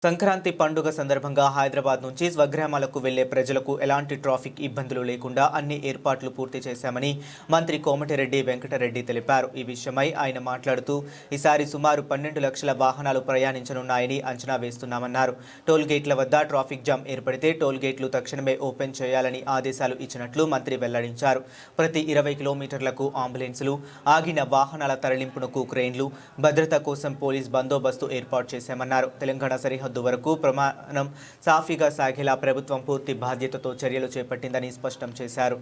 సంక్రాంతి పండుగ సందర్భంగా హైదరాబాద్ నుంచి స్వగ్రామాలకు వెళ్లే ప్రజలకు ఎలాంటి ట్రాఫిక్ ఇబ్బందులు లేకుండా అన్ని ఏర్పాట్లు పూర్తి చేశామని మంత్రి కోమటిరెడ్డి వెంకటరెడ్డి తెలిపారు. ఈ విషయమై ఆయన మాట్లాడుతూ ఈసారి సుమారు 12 లక్షల వాహనాలు ప్రయాణించనున్నాయని అంచనా వేస్తున్నామన్నారు. టోల్ గేట్ల వద్ద ట్రాఫిక్ జామ్ ఏర్పడితే టోల్ గేట్లు తక్షణమే ఓపెన్ చేయాలని ఆదేశాలు ఇచ్చినట్లు మంత్రి వెల్లడించారు. ప్రతి 20 కిలోమీటర్లకు అంబులెన్సులు, ఆగిన వాహనాల తరలింపునకు క్రేన్లు, భద్రత కోసం పోలీస్ బందోబస్తు ఏర్పాటు చేశామన్నారు. తెలంగాణ సరిహద్దు వరకు ప్రమాణం సాఫీగా సాగేలా ప్రభుత్వం పూర్తి బాధ్యతతో చర్యలు చేపట్టిందని స్పష్టం చేశారు.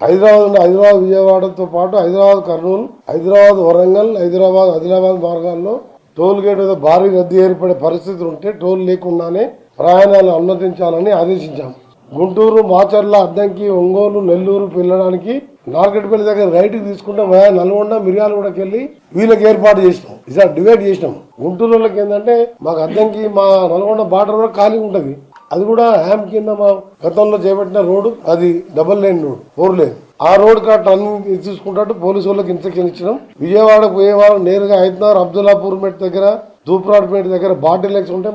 హైదరాబాద్ విజయవాడతో పాటు హైదరాబాద్ కర్నూలు, హైదరాబాద్ వరంగల్, హైదరాబాద్ ఆదిలాబాద్ మార్గాల్లో టోల్ గేట్ మీద భారీ రద్దీ ఏర్పడే పరిస్థితులు ఉంటే టోల్ లేకుండానే ప్రయాణాలు అనుమతించాలని ఆదేశించాము. గుంటూరు, మాచర్ల, అద్దంకి, ఒంగోలు, నెల్లూరు వెళ్ళడానికి నార్కెట్పల్లి దగ్గర రైట్కి తీసుకుంటే నల్గొండ, మిర్యాలగూడకి వెళ్ళి వీళ్ళకి ఏర్పాటు చేసినాం. ఈసారి డివైడ్ చేసినాం. గుంటూరులోకి ఏంటంటే మాకు అద్దంకి, మా నల్గొండ బార్డర్ కూడా ఖాళీ ఉంటుంది. అది కూడా హ్యామ్ కింద మా గతంలో చేపట్టిన రోడ్డు, అది డబుల్ లేన్ రోడ్, 4 లేన్. ఆ రోడ్ కట్ అన్ని తీసుకుంటూ పోలీసు వాళ్ళకి ఇన్స్ట్రక్షన్ ఇచ్చినాం. విజయవాడకు పోయే వాళ్ళు నేరుగా హైదరాబాద్ అబ్దుల్లాపూర్ పేట దగ్గర, దూప్రాడ్పేట దగ్గర బాటిల్ లెక్స్ ఉంటే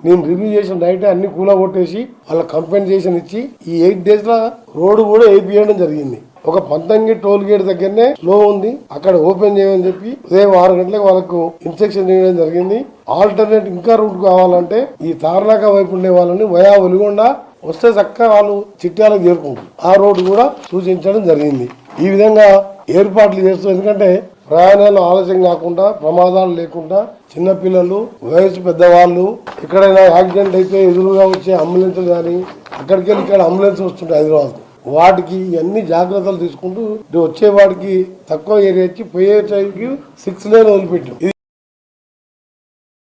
నేను రివ్యూ చేసిన నైట్ అన్ని కూల కొట్టేసి వాళ్ళ కంపెన్సేషన్ ఇచ్చి ఈ 8 days లో రోడ్డు కూడా వేయించడం జరిగింది. ఒక 19 టోల్ గేట్ దగ్గరనే స్లో ఉంది, అక్కడ ఓపెన్ చేయమని చెప్పి ఉదయం 6 గంటలకు వాళ్ళకు ఇన్స్ట్రక్షన్ చేయడం జరిగింది. ఆల్టర్నేట్ ఇంకా రూట్ కావాలంటే ఈ తార్నాక వైపు ఉండే వాళ్ళని వయా ఒలిగొండ వస్తే చక్కగా వాళ్ళు చిట్యాలకు చేరుకుంటారు. ఆ రోడ్డు కూడా సూచించడం జరిగింది. ఈ విధంగా ఏర్పాట్లు చేస్తూ, ఎందుకంటే ప్రయాణాలు ఆలస్యం కాకుండా, ప్రమాదాలు లేకుండా, చిన్నపిల్లలు, వయసు పెద్దవాళ్ళు, ఎక్కడైనా యాక్సిడెంట్ అయితే ఎదురుగా వచ్చే అంబులెన్స్లు కానీ అక్కడికి వెళ్ళి ఇక్కడ అంబులెన్స్ వస్తుంటాయి హైదరాబాద్, వాటికి అన్ని జాగ్రత్తలు తీసుకుంటూ వచ్చే వాడికి తక్కువ ఏరియా ఇచ్చి పోయే టైంకి 6 లేన్ వదిలిపెట్టాం.